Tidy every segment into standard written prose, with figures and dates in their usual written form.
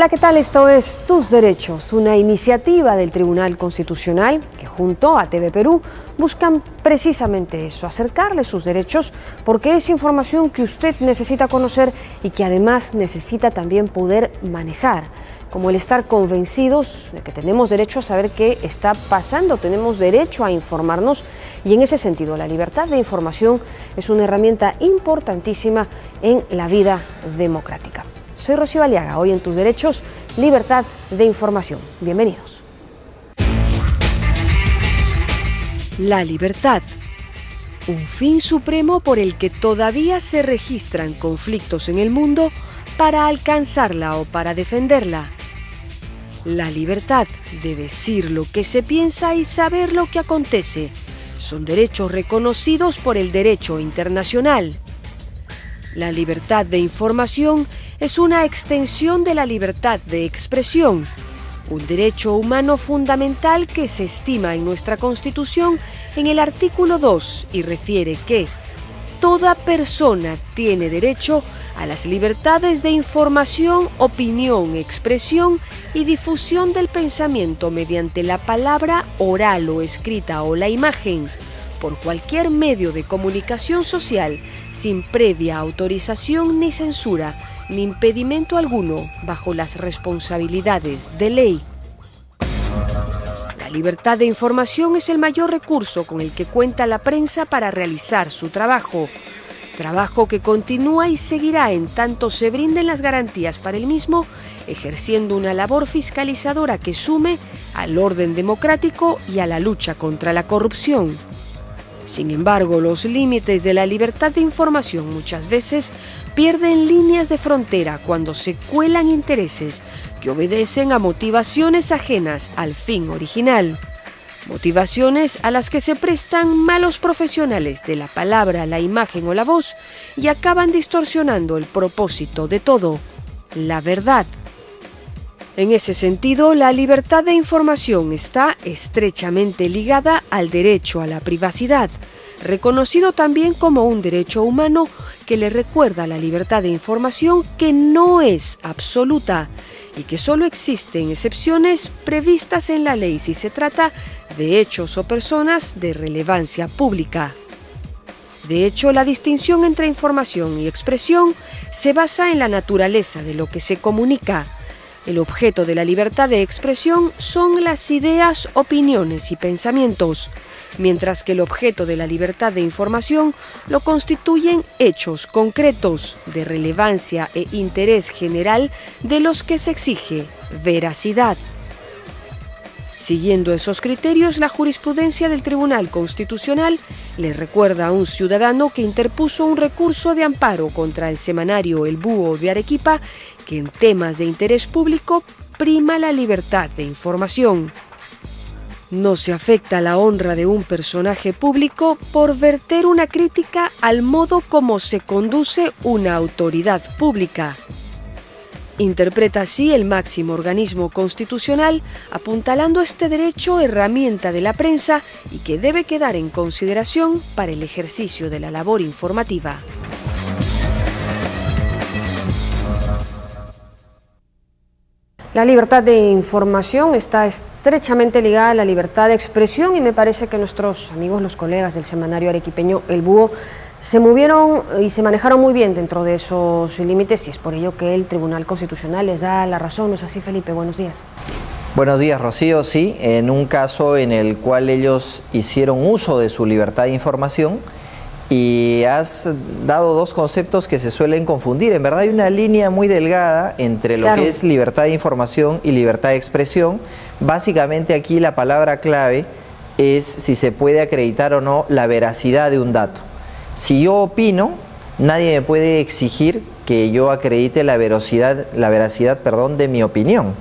Hola, ¿qué tal? Esto es Tus Derechos, una iniciativa del Tribunal Constitucional que junto a TV Perú buscan precisamente eso, acercarle sus derechos, porque es información que usted necesita conocer y que además necesita también poder manejar, como el estar convencidos de que tenemos derecho a saber qué está pasando, tenemos derecho a informarnos y en ese sentido la libertad de información es una herramienta importantísima en la vida democrática. Soy Rocío Aliaga, hoy en Tus Derechos, libertad de información. Bienvenidos. La libertad, un fin supremo por el que todavía se registran conflictos en el mundo para alcanzarla o para defenderla. La libertad de decir lo que se piensa y saber lo que acontece son derechos reconocidos por el derecho internacional. La libertad de información es una extensión de la libertad de expresión, un derecho humano fundamental que se estima en nuestra Constitución en el artículo 2 y refiere que toda persona tiene derecho a las libertades de información, opinión, expresión y difusión del pensamiento mediante la palabra oral o escrita o la imagen, por cualquier medio de comunicación social, sin previa autorización ni censura, ni impedimento alguno, bajo las responsabilidades de ley. La libertad de información es el mayor recurso con el que cuenta la prensa para realizar su trabajo. Trabajo que continúa y seguirá en tanto se brinden las garantías para el mismo, ejerciendo una labor fiscalizadora que sume al orden democrático y a la lucha contra la corrupción. Sin embargo, los límites de la libertad de información muchas veces pierden líneas de frontera cuando se cuelan intereses que obedecen a motivaciones ajenas al fin original. Motivaciones a las que se prestan malos profesionales de la palabra, la imagen o la voz y acaban distorsionando el propósito de todo, la verdad. En ese sentido, la libertad de información está estrechamente ligada al derecho a la privacidad, reconocido también como un derecho humano que le recuerda la libertad de información que no es absoluta y que solo existen excepciones previstas en la ley si se trata de hechos o personas de relevancia pública. De hecho, la distinción entre información y expresión se basa en la naturaleza de lo que se comunica. El objeto de la libertad de expresión son las ideas, opiniones y pensamientos, mientras que el objeto de la libertad de información lo constituyen hechos concretos de relevancia e interés general de los que se exige veracidad. Siguiendo esos criterios, la jurisprudencia del Tribunal Constitucional le recuerda a un ciudadano que interpuso un recurso de amparo contra el semanario El Búho de Arequipa que en temas de interés público prima la libertad de información. No se afecta la honra de un personaje público por verter una crítica al modo como se conduce una autoridad pública. Interpreta así el máximo organismo constitucional, apuntalando este derecho herramienta de la prensa y que debe quedar en consideración para el ejercicio de la labor informativa. La libertad de información está estrechamente ligada a la libertad de expresión y me parece que nuestros amigos, los colegas del semanario arequipeño El Búho, se movieron y se manejaron muy bien dentro de esos límites y es por ello que el Tribunal Constitucional les da la razón. ¿No es así, Felipe? Buenos días. Buenos días, Rocío. Sí, en un caso en el cual ellos hicieron uso de su libertad de información y has dado dos conceptos que se suelen confundir. En verdad hay una línea muy delgada entre lo que es libertad de información y libertad de expresión. Básicamente aquí la palabra clave es si se puede acreditar o no la veracidad de un dato. Si yo opino, nadie me puede exigir que yo acredite la veracidad, de mi opinión.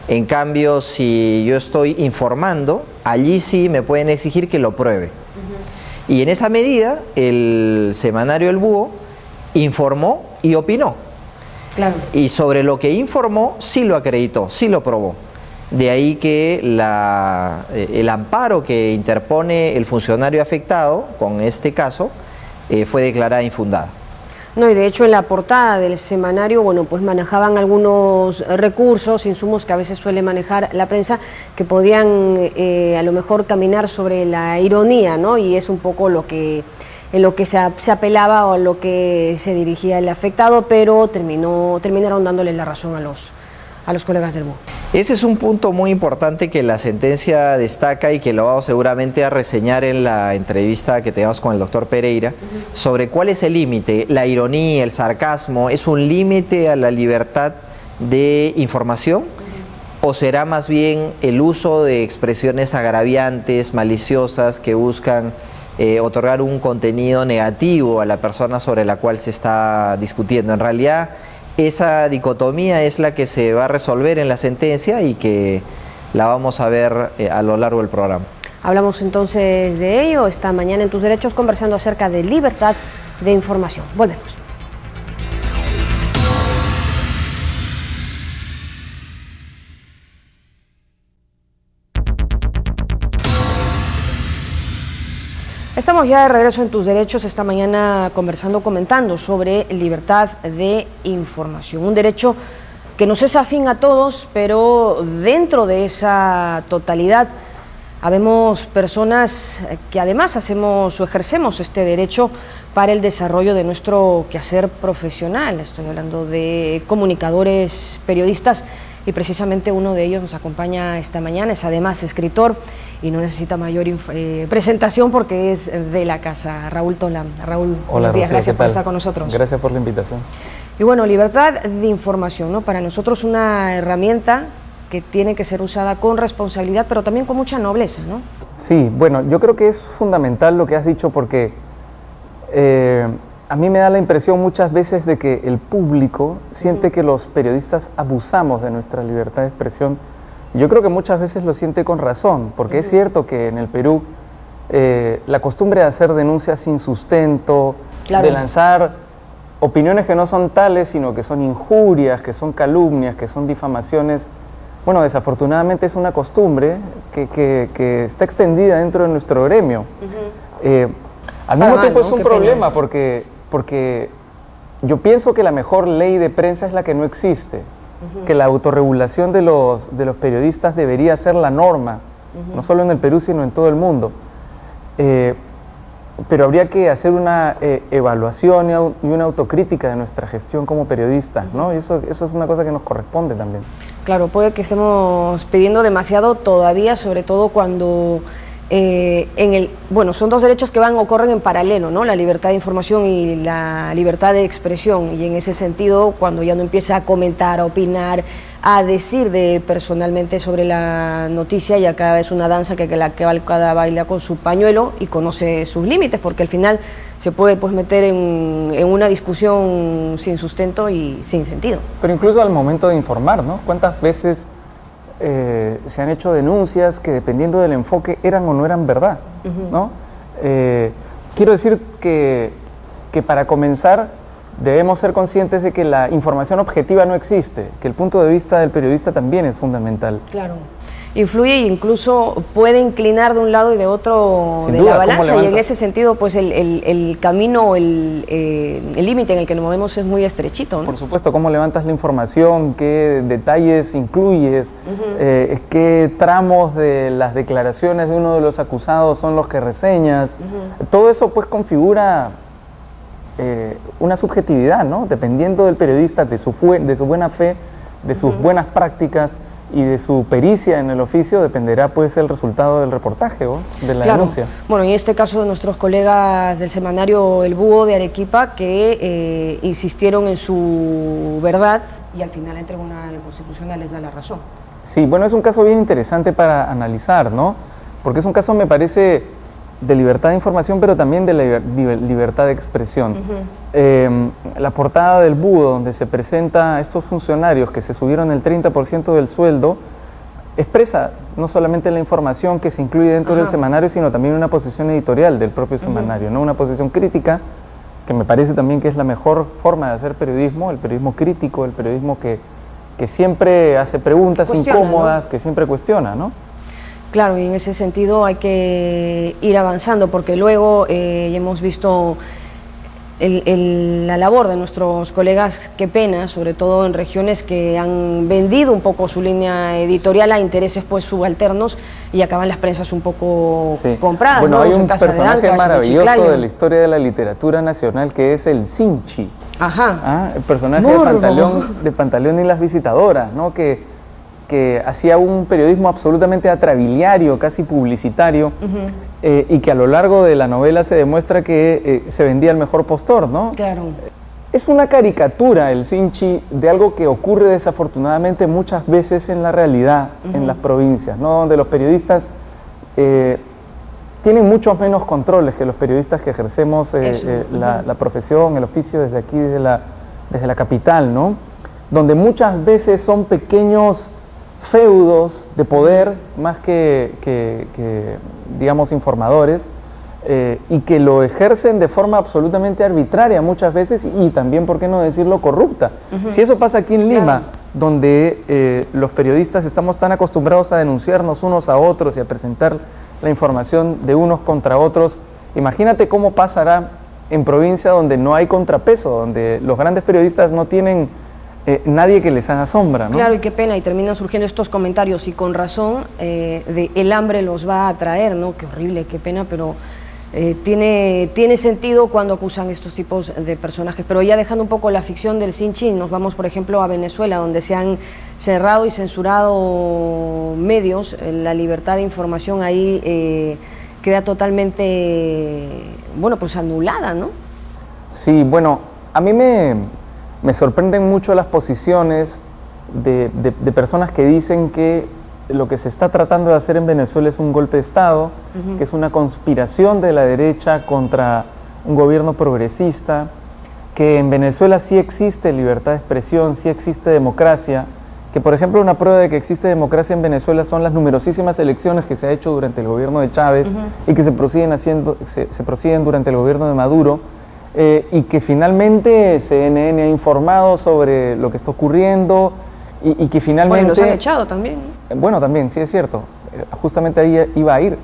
En cambio, si yo estoy informando, allí sí me pueden exigir que lo pruebe. Y en esa medida, el semanario El Búho informó y opinó. Claro. Y sobre lo que informó, sí lo acreditó, sí lo probó. De ahí que el amparo que interpone el funcionario afectado con este caso fue declarada infundada. No, y de hecho en la portada del semanario, bueno, pues manejaban algunos recursos, insumos que a veces suele manejar la prensa, que podían a lo mejor caminar sobre la ironía, ¿no? Y es un poco en lo que se apelaba o a lo que se dirigía el afectado, pero terminaron dándole la razón a los colegas del BUO. Ese es un punto muy importante que la sentencia destaca y que lo vamos seguramente a reseñar en la entrevista que tengamos con el doctor Pereira, sobre cuál es el límite. La ironía, el sarcasmo, ¿es un límite a la libertad de información? ¿O será más bien el uso de expresiones agraviantes, maliciosas, que buscan otorgar un contenido negativo a la persona sobre la cual se está discutiendo? En realidad, esa dicotomía es la que se va a resolver en la sentencia y que la vamos a ver a lo largo del programa. Hablamos entonces de ello esta mañana en Tus Derechos, conversando acerca de libertad de información. Volvemos. Estamos ya de regreso en Tus Derechos, esta mañana comentando sobre libertad de información, un derecho que nos es afín a todos, pero dentro de esa totalidad habemos personas que además hacemos o ejercemos este derecho para el desarrollo de nuestro quehacer profesional. Estoy hablando de comunicadores, periodistas, y precisamente uno de ellos nos acompaña esta mañana, es además escritor y no necesita mayor presentación porque es de la casa. Raúl Tola. Raúl, buenos días, gracias por estar con nosotros. Gracias por la invitación. Y bueno, libertad de información, ¿no? Para nosotros una herramienta que tiene que ser usada con responsabilidad, pero también con mucha nobleza, ¿no? Sí, bueno, yo creo que es fundamental lo que has dicho porque a mí me da la impresión muchas veces de que el público siente que los periodistas abusamos de nuestra libertad de expresión. Yo creo que muchas veces lo siente con razón, porque es cierto que en el Perú la costumbre de hacer denuncias sin sustento, de lanzar opiniones que no son tales, sino que son injurias, que son calumnias, que son difamaciones, bueno, desafortunadamente es una costumbre que está extendida dentro de nuestro gremio. Al mismo tiempo es un problema porque yo pienso que la mejor ley de prensa es la que no existe, que la autorregulación de los periodistas debería ser la norma, no solo en el Perú, sino en todo el mundo. Pero habría que hacer una evaluación y una autocrítica de nuestra gestión como periodistas, ¿no? Y eso es una cosa que nos corresponde también. Claro, puede que estemos pidiendo demasiado todavía, sobre todo cuando bueno, son dos derechos que ocurren en paralelo, ¿no? La libertad de información y la libertad de expresión, y en ese sentido, cuando ya no empieza a comentar, a opinar, a decir personalmente sobre la noticia, ya cada vez una danza que cada baila con su pañuelo y conoce sus límites, porque al final se puede meter en una discusión sin sustento y sin sentido. Pero incluso al momento de informar, ¿no? ¿Cuántas veces se han hecho denuncias que dependiendo del enfoque eran o no eran verdad, ¿no? Quiero decir que para comenzar debemos ser conscientes de que la información objetiva no existe, que el punto de vista del periodista también es fundamental. Claro. Influye e incluso puede inclinar de un lado y de otro Sin de duda, la balanza, y en ese sentido pues el camino, el límite en el que nos movemos es muy estrechito, ¿no? Por supuesto, cómo levantas la información, qué detalles incluyes, qué tramos de las declaraciones de uno de los acusados son los que reseñas. Todo eso pues configura una subjetividad, ¿no? Dependiendo del periodista, de su buena fe, de sus buenas prácticas y de su pericia en el oficio, dependerá pues el resultado del reportaje o de la denuncia. Bueno, en este caso de nuestros colegas del semanario El Búho de Arequipa, que insistieron en su verdad y al final el Tribunal Constitucional les da la razón. Sí, bueno, es un caso bien interesante para analizar, ¿no? Porque es un caso, me parece, de libertad de información, pero también de libertad de expresión. La portada del Búho, donde se presenta a estos funcionarios que se subieron el 30% del sueldo, expresa no solamente la información que se incluye dentro del semanario, sino también una posición editorial del propio semanario, ¿no? Una posición crítica, que me parece también que es la mejor forma de hacer periodismo, el periodismo crítico, el periodismo que siempre hace preguntas incómodas, ¿no? Que siempre cuestiona, ¿no? Claro, y en ese sentido hay que ir avanzando, porque luego ya hemos visto la labor de nuestros colegas, qué pena, sobre todo en regiones que han vendido un poco su línea editorial a intereses pues subalternos y acaban las prensas un poco compradas. Bueno, ¿no? hay un personaje maravilloso de la historia de la literatura nacional que es el Sinchi. Ajá. El personaje de Pantaleón y las visitadoras, ¿no? que hacía un periodismo absolutamente atrabiliario, casi publicitario, y que a lo largo de la novela se demuestra que se vendía el mejor postor, ¿no? Claro. Es una caricatura, el Sinchi, de algo que ocurre desafortunadamente muchas veces en la realidad, en las provincias, ¿no? Donde los periodistas tienen muchos menos controles que los periodistas que ejercemos la profesión, el oficio desde aquí, desde la capital, ¿no? Donde muchas veces son pequeños feudos de poder más que digamos, informadores, y que lo ejercen de forma absolutamente arbitraria muchas veces y también, ¿por qué no decirlo?, corrupta. Si eso pasa aquí en Lima, donde los periodistas estamos tan acostumbrados a denunciarnos unos a otros y a presentar la información de unos contra otros, imagínate cómo pasará en provincia donde no hay contrapeso, donde los grandes periodistas no tienen nadie que les haga sombra, ¿no? Claro, y qué pena, y terminan surgiendo estos comentarios, y con razón, de el hambre los va a atraer, ¿no? Qué horrible, qué pena, pero tiene sentido cuando acusan estos tipos de personajes. Pero ya dejando un poco la ficción del Sinchi, nos vamos, por ejemplo, a Venezuela, donde se han cerrado y censurado medios. La libertad de información ahí queda totalmente, bueno, pues anulada, ¿no? Sí, bueno, a mí me sorprenden mucho las posiciones de personas que dicen que lo que se está tratando de hacer en Venezuela es un golpe de Estado, que es una conspiración de la derecha contra un gobierno progresista, que en Venezuela sí existe libertad de expresión, sí existe democracia, que por ejemplo una prueba de que existe democracia en Venezuela son las numerosísimas elecciones que se ha hecho durante el gobierno de Chávez y que se prosiguen durante el gobierno de Maduro, y que finalmente CNN ha informado sobre lo que está ocurriendo y que finalmente... Bueno, los han echado también. Bueno, también, sí es cierto, justamente ahí iba a ir,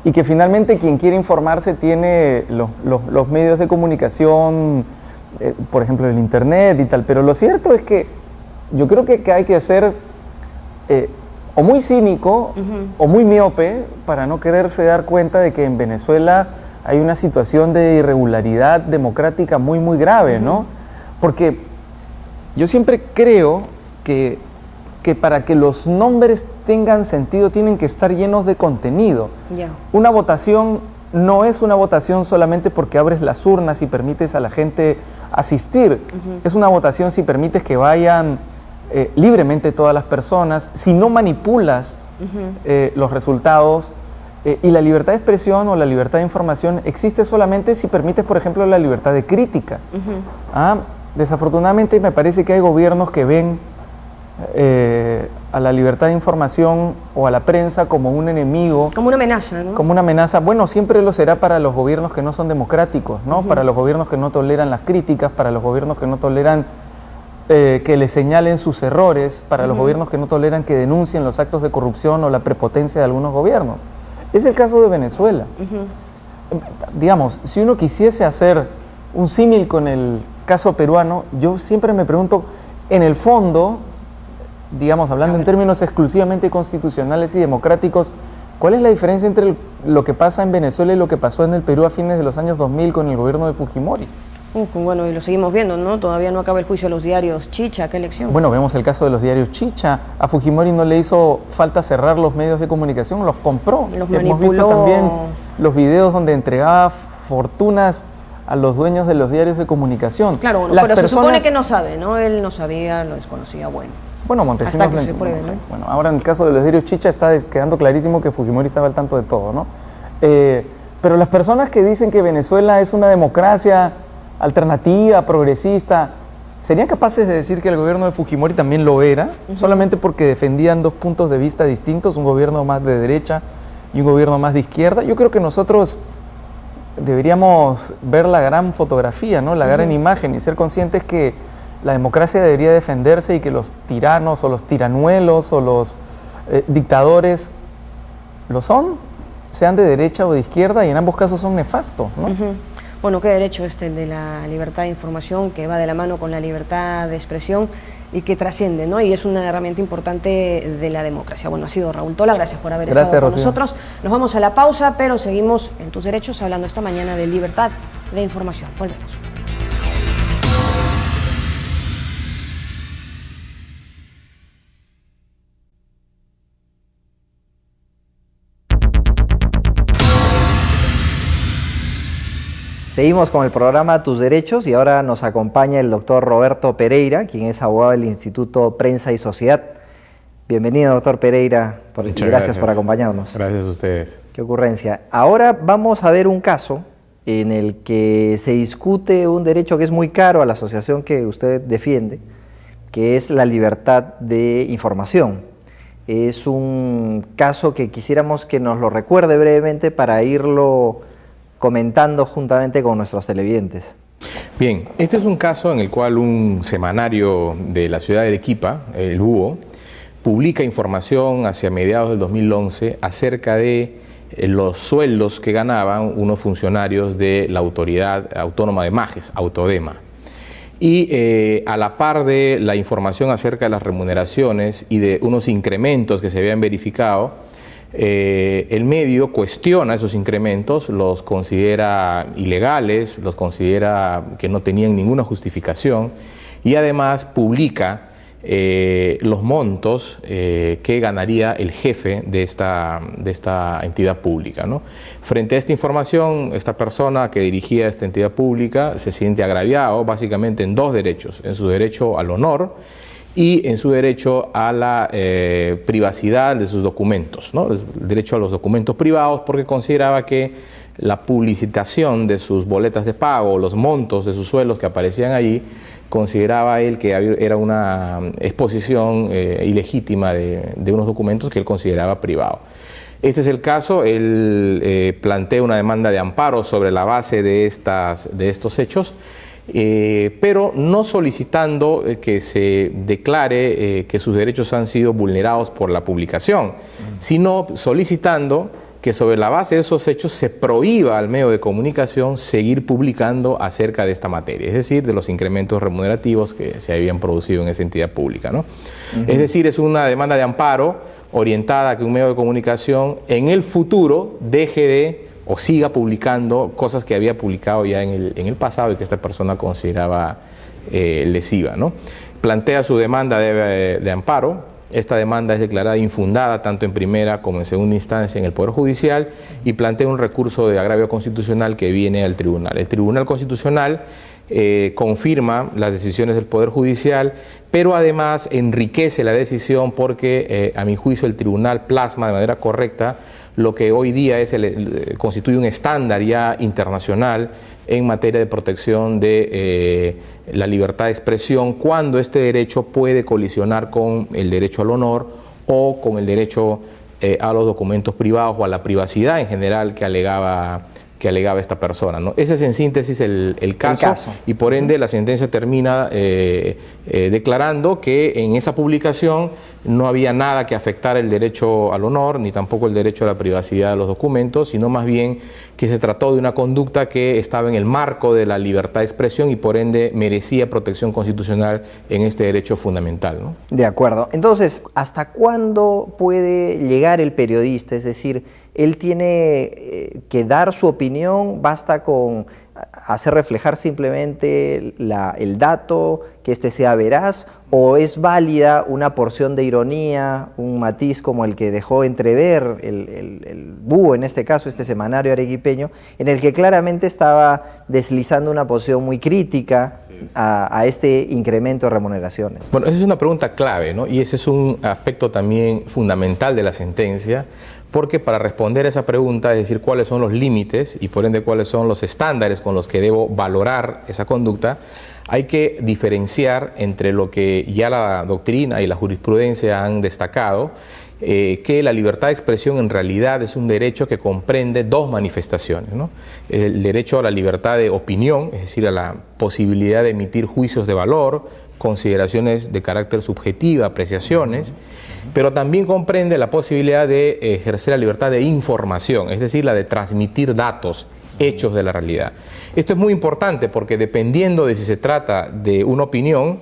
y que finalmente quien quiere informarse tiene los medios de comunicación, por ejemplo el internet y tal, pero lo cierto es que yo creo que hay que ser o muy cínico o muy miope para no quererse dar cuenta de que en Venezuela hay una situación de irregularidad democrática muy, muy grave, ¿no? Porque yo siempre creo que para que los nombres tengan sentido tienen que estar llenos de contenido. Una votación no es una votación solamente porque abres las urnas y permites a la gente asistir. Es una votación si permites que vayan libremente todas las personas, si no manipulas los resultados. Y la libertad de expresión o la libertad de información existe solamente si permites, por ejemplo, la libertad de crítica. Desafortunadamente me parece que hay gobiernos que ven a la libertad de información o a la prensa como un enemigo. Como una amenaza, ¿no? Como una amenaza. Bueno, siempre lo será para los gobiernos que no son democráticos, ¿no? Para los gobiernos que no toleran las críticas, para los gobiernos que no toleran que les señalen sus errores, para los gobiernos que no toleran que denuncien los actos de corrupción o la prepotencia de algunos gobiernos. Es el caso de Venezuela. Digamos, si uno quisiese hacer un símil con el caso peruano, yo siempre me pregunto, en el fondo, digamos, hablando en términos exclusivamente constitucionales y democráticos, ¿cuál es la diferencia entre lo que pasa en Venezuela y lo que pasó en el Perú a fines de los años 2000 con el gobierno de Fujimori? Bueno, y lo seguimos viendo, ¿no? Todavía no acaba el juicio de los diarios Chicha, ¿qué elección? Bueno, vemos el caso de los diarios Chicha. A Fujimori no le hizo falta cerrar los medios de comunicación, los compró. Los Hemos visto también los videos donde entregaba fortunas a los dueños de los diarios de comunicación. Claro, bueno, pero se supone que no sabe, ¿no? Él no sabía, lo desconocía, bueno. Bueno, Montesinos... Hasta que se pruebe, ¿no? Bueno, ahora en el caso de los diarios Chicha está quedando clarísimo que Fujimori estaba al tanto de todo, ¿no? Pero las personas que dicen que Venezuela es una democracia alternativa, progresista, ¿serían capaces de decir que el gobierno de Fujimori también lo era? Solamente porque defendían dos puntos de vista distintos, un gobierno más de derecha y un gobierno más de izquierda. Yo creo que nosotros deberíamos ver la gran fotografía, ¿no? La gran imagen, y ser conscientes que la democracia debería defenderse y que los tiranos o los tiranuelos o los dictadores lo son, sean de derecha o de izquierda, y en ambos casos son nefastos, ¿no? Bueno, qué derecho este el de la libertad de información, que va de la mano con la libertad de expresión y que trasciende, ¿no? Y es una herramienta importante de la democracia. Bueno, ha sido Raúl Tola, gracias por haber estado con nosotros. Nos vamos a la pausa, pero seguimos en Tus Derechos hablando esta mañana de libertad de información. Volvemos. Seguimos con el programa Tus Derechos y ahora nos acompaña el doctor Roberto Pereira, quien es abogado del Instituto Prensa y Sociedad. Bienvenido, doctor Pereira, y gracias por acompañarnos. Gracias a ustedes. Qué ocurrencia. Ahora vamos a ver un caso en el que se discute un derecho que es muy caro a la asociación que usted defiende, que es la libertad de información. Es un caso que quisiéramos que nos lo recuerde brevemente para irlo comentando juntamente con nuestros televidentes. Bien, este es un caso en el cual un semanario de la ciudad de Arequipa, el Búho, publica información hacia mediados del 2011 acerca de los sueldos que ganaban unos funcionarios de la Autoridad Autónoma de Majes, Autodema. Y a la par de la información acerca de las remuneraciones y de unos incrementos que se habían verificado, el medio cuestiona esos incrementos, los considera ilegales, los considera que no tenían ninguna justificación y además publica los montos que ganaría el jefe de esta entidad pública, ¿no? Frente a esta información, esta persona que dirigía esta entidad pública se siente agraviado básicamente en dos derechos, en su derecho al honor y en su derecho a la privacidad de sus documentos, ¿no? El derecho a los documentos privados, porque consideraba que la publicitación de sus boletas de pago, los montos de sus sueldos que aparecían allí, consideraba él que era una exposición ilegítima de unos documentos que él consideraba privados. Este es el caso. Él plantea una demanda de amparo sobre la base de estos hechos, pero no solicitando que se declare que sus derechos han sido vulnerados por la publicación, sino solicitando que sobre la base de esos hechos se prohíba al medio de comunicación seguir publicando acerca de esta materia, es decir, de los incrementos remunerativos que se habían producido en esa entidad pública, ¿no? Es decir, es una demanda de amparo orientada a que un medio de comunicación en el futuro deje de o siga publicando cosas que había publicado ya en el pasado y que esta persona consideraba lesiva, ¿no? Plantea su demanda de amparo. Esta demanda es declarada infundada tanto en primera como en segunda instancia en el Poder Judicial y plantea un recurso de agravio constitucional que viene al Tribunal. El Tribunal Constitucional confirma las decisiones del Poder Judicial, pero además enriquece la decisión porque, a mi juicio, el Tribunal plasma de manera correcta lo que hoy día constituye un estándar ya internacional en materia de protección de la libertad de expresión, cuando este derecho puede colisionar con el derecho al honor o con el derecho a los documentos privados o a la privacidad en general que alegaba esta persona, ¿no? Ese es en síntesis el caso y por ende la sentencia termina declarando que en esa publicación no había nada que afectara el derecho al honor ni tampoco el derecho a la privacidad de los documentos, sino más bien que se trató de una conducta que estaba en el marco de la libertad de expresión y por ende merecía protección constitucional en este derecho fundamental, ¿no? De acuerdo. Entonces, ¿hasta cuándo puede llegar el periodista? Es decir, él tiene que dar su opinión, basta con hacer reflejar simplemente el dato, que éste sea veraz, o es válida una porción de ironía, un matiz como el que dejó entrever el Búho, en este caso, este semanario arequipeño, en el que claramente estaba deslizando una posición muy crítica a este incremento de remuneraciones? Bueno, esa es una pregunta clave, ¿no? Y ese es un aspecto también fundamental de la sentencia, porque para responder a esa pregunta, es decir, cuáles son los límites y por ende cuáles son los estándares con los que debo valorar esa conducta, hay que diferenciar entre lo que ya la doctrina y la jurisprudencia han destacado, que la libertad de expresión en realidad es un derecho que comprende dos manifestaciones, ¿no? El derecho a la libertad de opinión, es decir, a la posibilidad de emitir juicios de valor, consideraciones de carácter subjetivo, apreciaciones, pero también comprende la posibilidad de ejercer la libertad de información, es decir, la de transmitir datos hechos de la realidad. Esto es muy importante porque dependiendo de si se trata de una opinión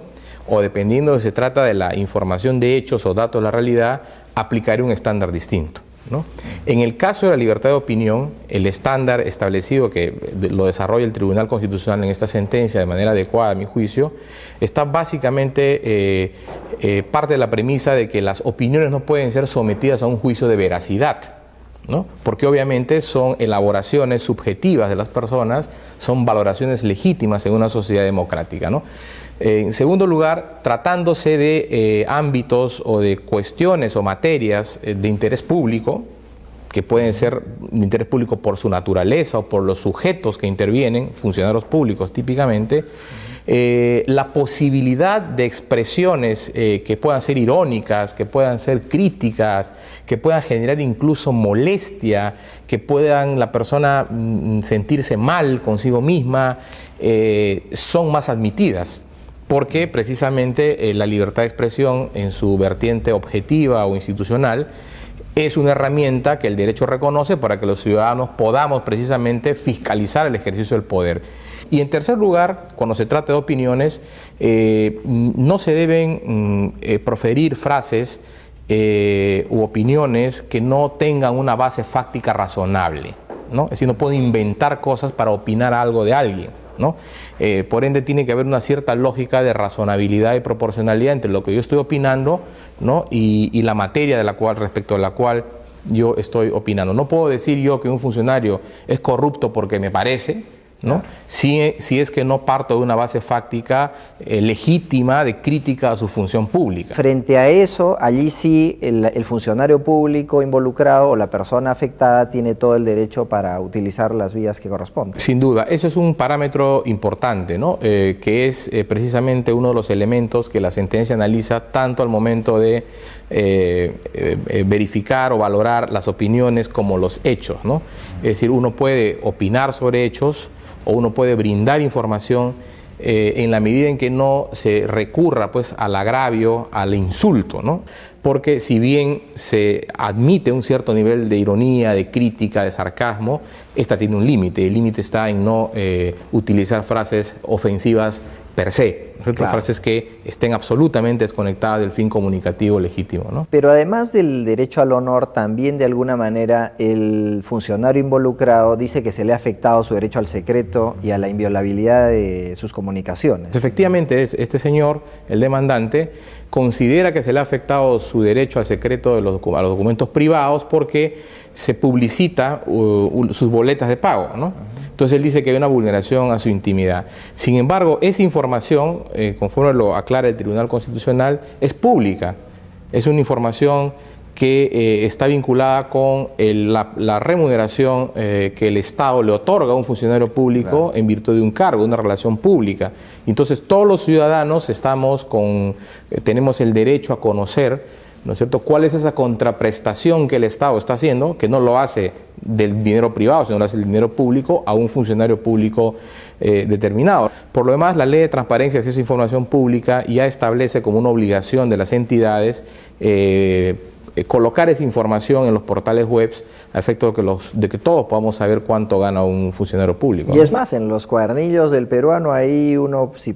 o dependiendo de si se trata de la información de hechos o datos de la realidad, aplicaré un estándar distinto, ¿no? En el caso de la libertad de opinión, el estándar establecido que lo desarrolla el Tribunal Constitucional en esta sentencia de manera adecuada, a mi juicio, está básicamente parte de la premisa de que las opiniones no pueden ser sometidas a un juicio de veracidad, ¿no? Porque obviamente son elaboraciones subjetivas de las personas, son valoraciones legítimas en una sociedad democrática, ¿no? En segundo lugar, tratándose de ámbitos o de cuestiones o materias de interés público, que pueden ser de interés público por su naturaleza o por los sujetos que intervienen, funcionarios públicos típicamente, la posibilidad de expresiones que puedan ser irónicas, que puedan ser críticas, que puedan generar incluso molestia, que puedan la persona sentirse mal consigo misma, son más admitidas. Porque precisamente la libertad de expresión en su vertiente objetiva o institucional es una herramienta que el derecho reconoce para que los ciudadanos podamos precisamente fiscalizar el ejercicio del poder. Y en tercer lugar, cuando se trata de opiniones, no se deben proferir frases u opiniones que no tengan una base fáctica razonable, ¿no? Es decir, no puedo inventar cosas para opinar algo de alguien, ¿no? Por ende tiene que haber una cierta lógica de razonabilidad y proporcionalidad entre lo que yo estoy opinando, ¿no? y la materia de la cual, respecto a la cual yo estoy opinando. No puedo decir yo que un funcionario es corrupto porque me parece, ¿no? Si es que no parto de una base fáctica legítima de crítica a su función pública. Frente a eso, allí sí el funcionario público involucrado o la persona afectada tiene todo el derecho para utilizar las vías que corresponden. Sin duda, eso es un parámetro importante, ¿no? Que es precisamente uno de los elementos que la sentencia analiza tanto al momento de verificar o valorar las opiniones como los hechos, ¿no? Es decir, uno puede opinar sobre hechos o uno puede brindar información en la medida en que no se recurra pues al agravio, al insulto, ¿no? Porque si bien se admite un cierto nivel de ironía, de crítica, de sarcasmo, esta tiene un límite. El límite está en no utilizar frases ofensivas per se, ¿no? Claro. Frases que estén absolutamente desconectadas del fin comunicativo legítimo, ¿no? Pero además del derecho al honor, también de alguna manera el funcionario involucrado dice que se le ha afectado su derecho al secreto y a la inviolabilidad de sus comunicaciones. Efectivamente, este señor, el demandante, considera que se le ha afectado su derecho al secreto de a los documentos privados porque se publicita sus boletas de pago, ¿no? Entonces él dice que hay una vulneración a su intimidad. Sin embargo, esa información, conforme lo aclara el Tribunal Constitucional, es pública. Es una información que está vinculada con la remuneración que el Estado le otorga a un funcionario público, claro, en virtud de un cargo, una relación pública. Entonces todos los ciudadanos tenemos el derecho a conocer, ¿no es cierto?, cuál es esa contraprestación que el Estado está haciendo, que no lo hace del dinero privado, sino lo hace del dinero público a un funcionario público determinado. Por lo demás, la Ley de Transparencia y Acceso a Información Pública ya establece como una obligación de las entidades colocar esa información en los portales web a efecto de que todos podamos saber cuánto gana un funcionario público, ¿no? Y es más, en los cuadernillos del peruano ahí uno si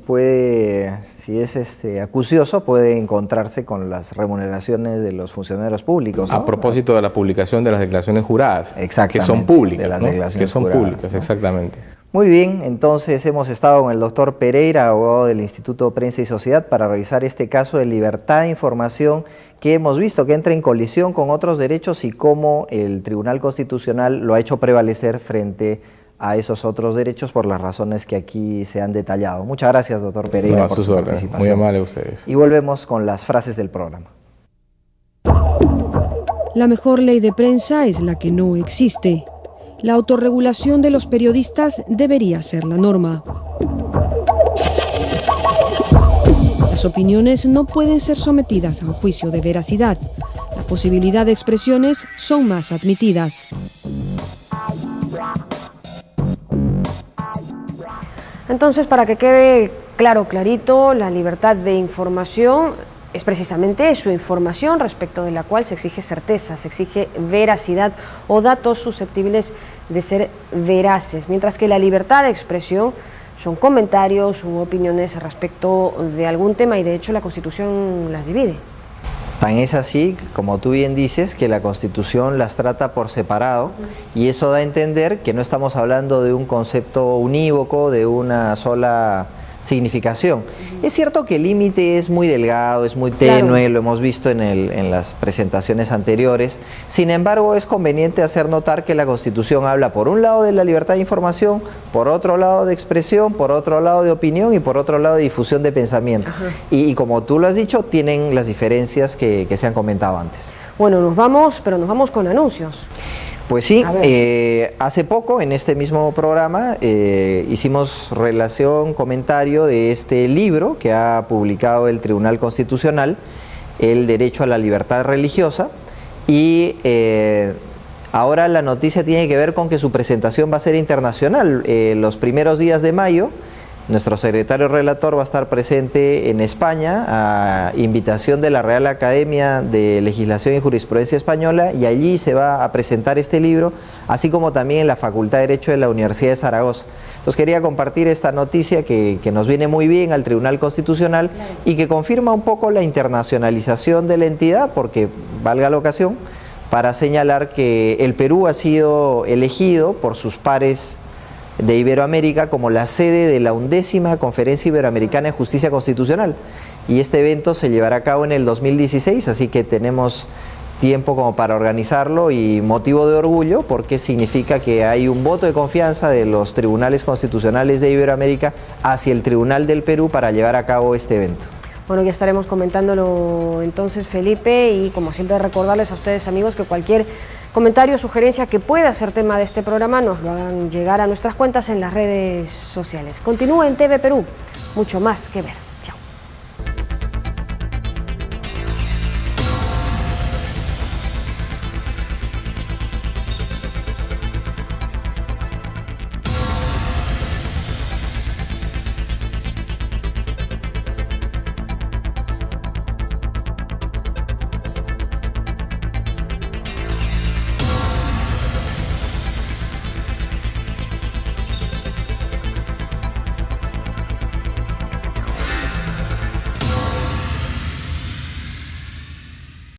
es acucioso, puede encontrarse con las remuneraciones de los funcionarios públicos, ¿no? A propósito de la publicación de las declaraciones juradas, que son públicas, de las ¿no? declaraciones que son juradas, públicas, ¿no? Exactamente. Muy bien, entonces hemos estado con el doctor Pereira, abogado del Instituto Prensa y Sociedad, para revisar este caso de libertad de información que hemos visto que entra en colisión con otros derechos y cómo el Tribunal Constitucional lo ha hecho prevalecer frente a esos otros derechos por las razones que aquí se han detallado. Muchas gracias, doctor Pereira, por su participación. Muy amable a ustedes. Y volvemos con las frases del programa. La mejor ley de prensa es la que no existe. La autorregulación de los periodistas debería ser la norma. Las opiniones no pueden ser sometidas a un juicio de veracidad. La posibilidad de expresiones son más admitidas. Entonces, para que quede clarito, la libertad de información es precisamente eso, información respecto de la cual se exige certeza, se exige veracidad o datos susceptibles de ser veraces, mientras que la libertad de expresión son comentarios u opiniones respecto de algún tema, y de hecho la Constitución las divide. Tan es así, como tú bien dices, que la Constitución las trata por separado, y eso da a entender que no estamos hablando de un concepto unívoco, de una sola significación. Es cierto que el límite es muy delgado, es muy tenue, claro, lo hemos visto en las presentaciones anteriores. Sin embargo, es conveniente hacer notar que la Constitución habla por un lado de la libertad de información, por otro lado de expresión, por otro lado de opinión y por otro lado de difusión de pensamiento. Y como tú lo has dicho, tienen las diferencias que se han comentado antes. Bueno, nos vamos con anuncios. Pues sí, hace poco en este mismo programa hicimos comentario de este libro que ha publicado el Tribunal Constitucional, El Derecho a la Libertad Religiosa, y ahora la noticia tiene que ver con que su presentación va a ser internacional. Los primeros días de mayo, nuestro secretario relator va a estar presente en España a invitación de la Real Academia de Legislación y Jurisprudencia Española, y allí se va a presentar este libro, así como también en la Facultad de Derecho de la Universidad de Zaragoza. Entonces quería compartir esta noticia que nos viene muy bien al Tribunal Constitucional y que confirma un poco la internacionalización de la entidad, porque, valga la ocasión, para señalar que el Perú ha sido elegido por sus pares de Iberoamérica como la sede de la 11ª Conferencia Iberoamericana de Justicia Constitucional, y este evento se llevará a cabo en el 2016, así que tenemos tiempo como para organizarlo, y motivo de orgullo porque significa que hay un voto de confianza de los tribunales constitucionales de Iberoamérica hacia el Tribunal del Perú para llevar a cabo este evento. Bueno, ya estaremos comentándolo entonces, Felipe, y como siempre recordarles a ustedes, amigos, que cualquier comentario o sugerencia que pueda ser tema de este programa nos lo hagan llegar a nuestras cuentas en las redes sociales. Continúa en TV Perú, mucho más que ver.